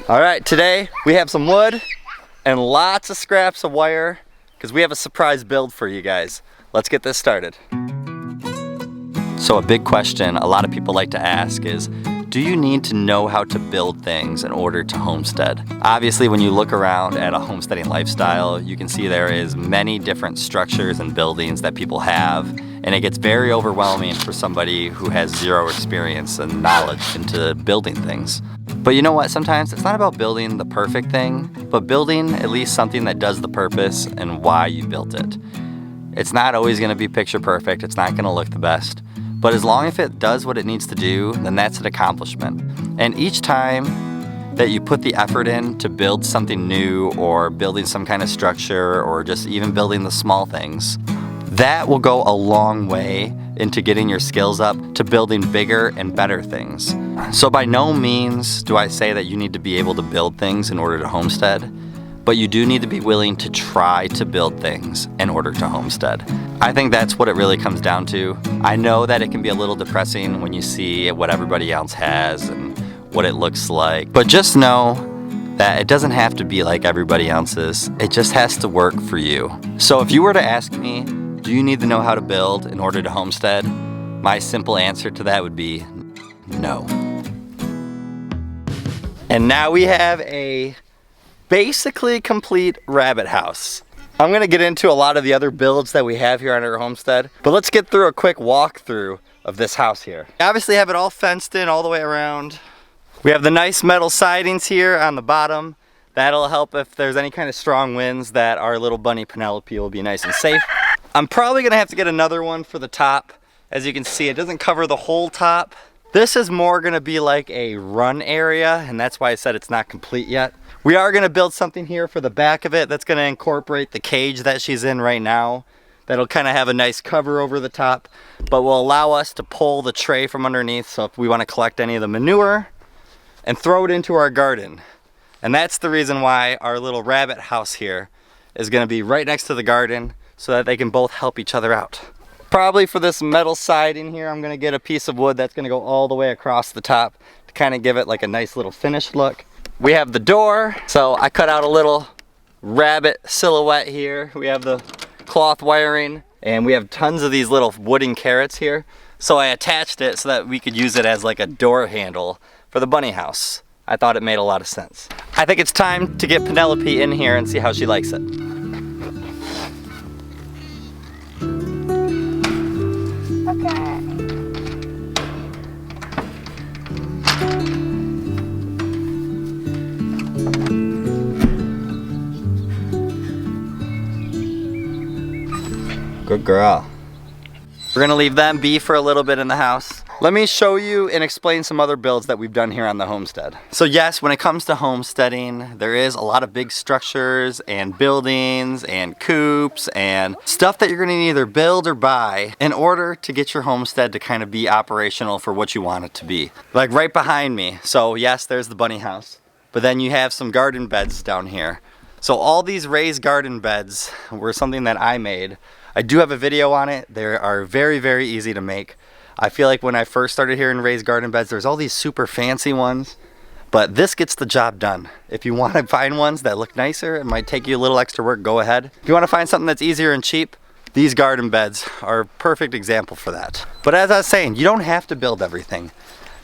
All right, today we have some wood and lots of scraps of wire because we have a surprise build for you guys. Let's get this started. So a big question a lot of people like to ask is, do you need to know how to build things in order to homestead? Obviously, when you look around at a homesteading lifestyle, you can see there is many different structures and buildings that people have, and it gets very overwhelming for somebody who has zero experience and knowledge into building things. But you know what? Sometimes it's not about building the perfect thing, but building at least something that does the purpose and why you built it. It's not always going to be picture perfect. It's not going to look the best. But as long as it does what it needs to do, then that's an accomplishment. And each time that you put the effort in to build something new or building some kind of structure or just even building the small things, that will go a long way into getting your skills up to building bigger and better things. So by no means do I say that you need to be able to build things in order to homestead, but you do need to be willing to try to build things in order to homestead. I think that's what it really comes down to. I know that it can be a little depressing when you see what everybody else has and what it looks like, but just know that it doesn't have to be like everybody else's. It just has to work for you. So if you were to ask me, do you need to know how to build in order to homestead? My simple answer to that would be no. And now we have a basically complete rabbit house. I'm gonna get into a lot of the other builds that we have here on our homestead, but let's get through a quick walkthrough of this house here. We obviously have it all fenced in all the way around. We have the nice metal sidings here on the bottom. That'll help if there's any kind of strong winds that our little bunny Penelope will be nice and safe. I'm probably gonna have to get another one for the top. As you can see, it doesn't cover the whole top. This is more gonna be like a run area, and that's why I said it's not complete yet. We are gonna build something here for the back of it that's gonna incorporate the cage that she's in right now. That'll kind of have a nice cover over the top, but will allow us to pull the tray from underneath, so if we wanna collect any of the manure and throw it into our garden. And that's the reason why our little rabbit house here is gonna be right next to the garden so that they can both help each other out. Probably for this metal siding here, I'm gonna get a piece of wood that's gonna go all the way across the top to kind of give it like a nice little finished look. We have the door, so I cut out a little rabbit silhouette here. We have the cloth wiring, and we have tons of these little wooden carrots here. So I attached it so that we could use it as like a door handle for the bunny house. I thought it made a lot of sense. I think it's time to get Penelope in here and see how she likes it. Okay. Good girl. We're gonna leave them be for a little bit in the house. Let me show you and explain some other builds that we've done here on the homestead. So yes, when it comes to homesteading, there is a lot of big structures and buildings and coops and stuff that you're gonna either build or buy in order to get your homestead to kind of be operational for what you want it to be. Like right behind me. So yes, there's the bunny house, but then you have some garden beds down here. So all these raised garden beds were something that I made. I do have a video on it. They are very, very easy to make. I feel like when I first started here in raised garden beds, there's all these super fancy ones, but this gets the job done. If you want to find ones that look nicer, it might take you a little extra work, go ahead. If you want to find something that's easier and cheap, these garden beds are a perfect example for that. But as I was saying, you don't have to build everything.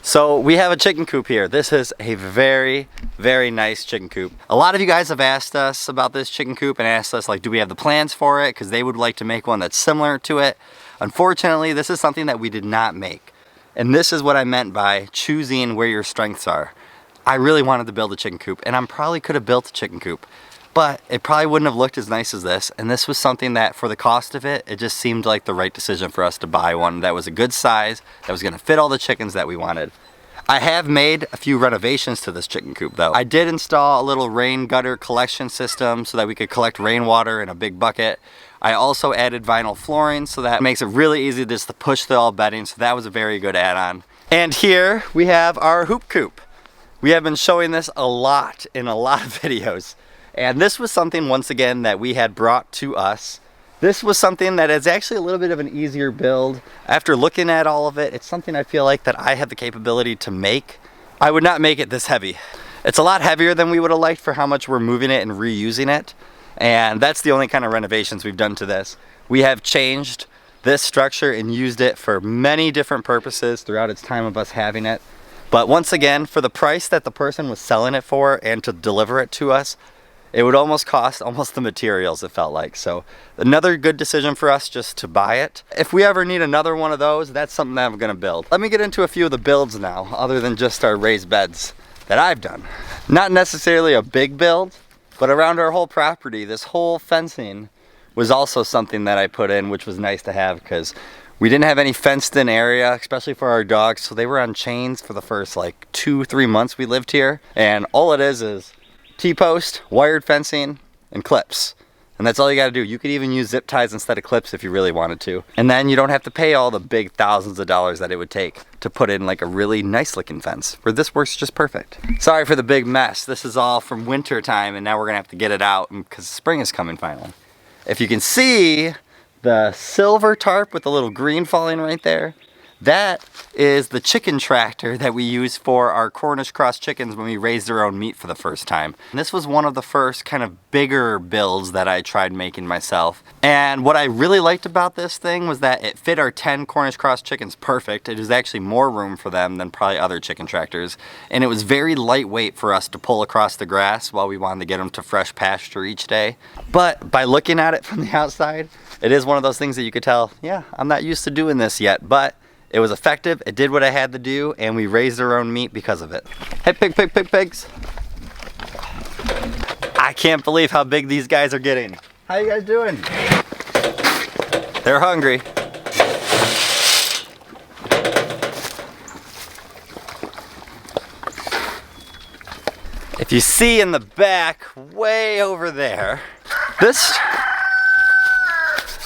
So we have a chicken coop here. This is a very, very nice chicken coop. A lot of you guys have asked us about this chicken coop and asked us, like, do we have the plans for it? Because they would like to make one that's similar to it. Unfortunately, this is something that we did not make. And this is what I meant by choosing where your strengths are. I really wanted to build a chicken coop, and I probably could have built a chicken coop, but it probably wouldn't have looked as nice as this. And this was something that, for the cost of it, it just seemed like the right decision for us to buy one that was a good size, that was gonna fit all the chickens that we wanted. I have made a few renovations to this chicken coop though. I did install a little rain gutter collection system so that we could collect rainwater in a big bucket. I also added vinyl flooring, so that makes it really easy just to push the all bedding, so that was a very good add-on. And here we have our hoop coop. We have been showing this a lot in a lot of videos. And this was something, once again, that we had brought to us. This was something that is actually a little bit of an easier build. After looking at all of it, it's something I feel like that I have the capability to make. I would not make it this heavy. It's a lot heavier than we would have liked for how much we're moving it and reusing it. And that's the only kind of renovations we've done to this. We have changed this structure and used it for many different purposes throughout its time of us having it. But once again, for the price that the person was selling it for and to deliver it to us, it would almost cost almost the materials, it felt like. So another good decision for us just to buy it. If we ever need another one of those, that's something that I'm gonna build. Let me get into a few of the builds now, other than just our raised beds that I've done. Not necessarily a big build, but around our whole property, this whole fencing was also something that I put in, which was nice to have because we didn't have any fenced in area, especially for our dogs. So they were on chains for the first like 2-3 months we lived here. And all it is T-post, wired fencing, and clips. And that's all you gotta do. You could even use zip ties instead of clips if you really wanted to. And then you don't have to pay all the big thousands of dollars that it would take to put in like a really nice looking fence, where this works just perfect. Sorry for the big mess. This is all from winter time and now we're gonna have to get it out because spring is coming finally. If you can see the silver tarp with the little green falling right there, that is the chicken tractor that we use for our Cornish cross chickens when we raised our own meat for the first time. And this was one of the first kind of bigger builds that I tried making myself. And what I really liked about this thing was that it fit our 10 Cornish cross chickens perfect. It was actually more room for them than probably other chicken tractors. And it was very lightweight for us to pull across the grass while we wanted to get them to fresh pasture each day. But by looking at it from the outside, it is one of those things that you could tell, yeah, I'm not used to doing this yet, but it was effective, it did what I had to do, and we raised our own meat because of it. Hey, pigs. I can't believe how big these guys are getting. How you guys doing? They're hungry. If you see in the back, way over there,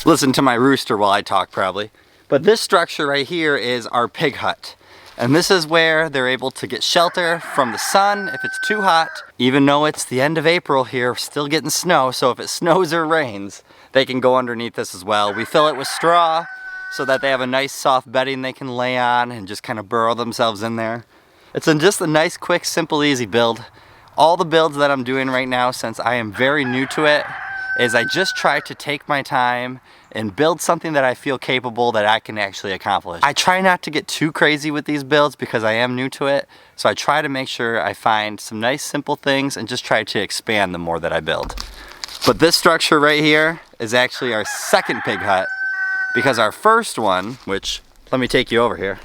listen to my rooster while I talk probably. But this structure right here is our pig hut. And this is where they're able to get shelter from the sun if it's too hot. Even though it's the end of April here, we're still getting snow. So if it snows or rains, they can go underneath this as well. We fill it with straw so that they have a nice soft bedding they can lay on and just kind of burrow themselves in there. It's just a nice, quick, simple, easy build. All the builds that I'm doing right now, since I am very new to it, is I just try to take my time and build something that I feel capable that I can actually accomplish. I try not to get too crazy with these builds because I am new to it, so I try to make sure I find some nice simple things and just try to expand the more that I build. But this structure right here is actually our second pig hut because our first one, which, let me take you over here.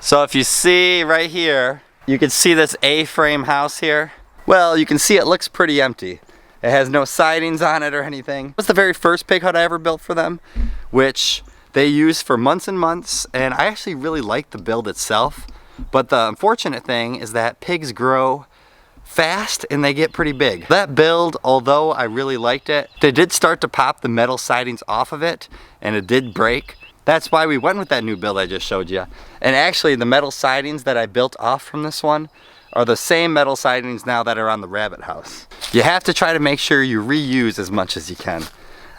So if you see right here, you can see this A-frame house here. Well, you can see it looks pretty empty. It has no sidings on it or anything. It was the very first pig hut I ever built for them, which they used for months and months, and I actually really liked the build itself. But the unfortunate thing is that pigs grow fast and they get pretty big. That build, although I really liked it, they did start to pop the metal sidings off of it, and it did break. That's why we went with that new build I just showed you. And actually, the metal sidings that I built off from this one are the same metal sidings now that are on the rabbit house. You have to try to make sure you reuse as much as you can.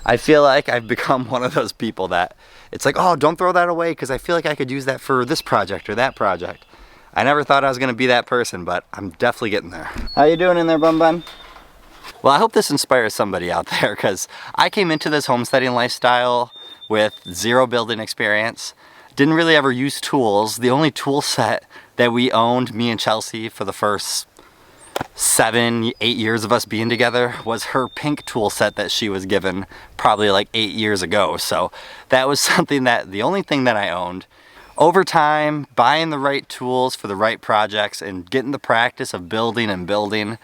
I feel like I've become one of those people that it's like, oh, don't throw that away because I feel like I could use that for this project or that project. I never thought I was gonna be that person, but I'm definitely getting there. How you doing in there, Bun Bun? Well, I hope this inspires somebody out there because I came into this homesteading lifestyle with zero building experience. Didn't really ever use tools. The only tool set that we owned, me and Chelsea, for the first 7-8 years of us being together was her pink tool set that she was given probably like 8 years ago. So that was something that, the only thing that I owned. Over time, buying the right tools for the right projects and getting the practice of building and building,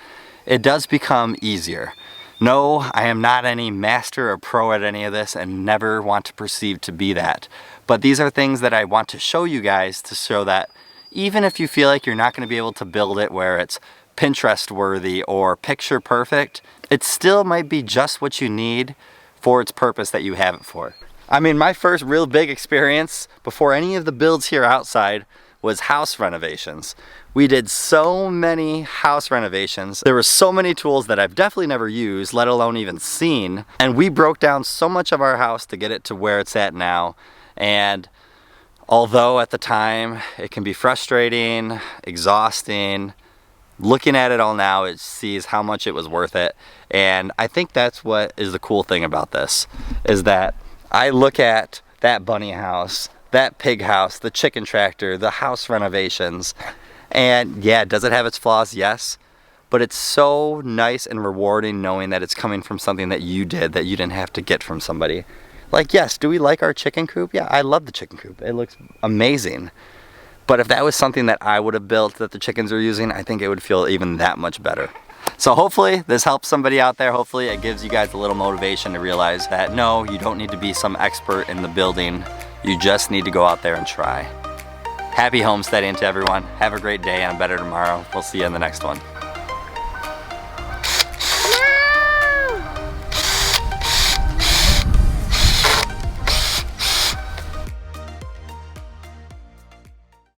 it does become easier. No, I am not any master or pro at any of this and never want to perceive to be that. But these are things that I want to show you guys to show that even if you feel like you're not going to be able to build it where it's Pinterest worthy or picture perfect, it still might be just what you need for its purpose that you have it for. I mean, my first real big experience before any of the builds here outside was house renovations. We did so many house renovations. There were so many tools that I've definitely never used, let alone even seen. And we broke down so much of our house to get it to where it's at now. And Although at the time it can be frustrating, exhausting, looking at it all now, it sees how much it was worth it. And I think that's what is the cool thing about this, is that I look at that bunny house, that pig house, the chicken tractor, the house renovations, and yeah, does it have its flaws? Yes. But it's so nice and rewarding knowing that it's coming from something that you did, that you didn't have to get from somebody. Like, yes, do we like our chicken coop? Yeah, I love the chicken coop. It looks amazing. But if that was something that I would have built that the chickens are using, I think it would feel even that much better. So hopefully this helps somebody out there. Hopefully it gives you guys a little motivation to realize that no, you don't need to be some expert in the building. You just need to go out there and try. Happy homesteading to everyone. Have a great day and a better tomorrow. We'll see you in the next one.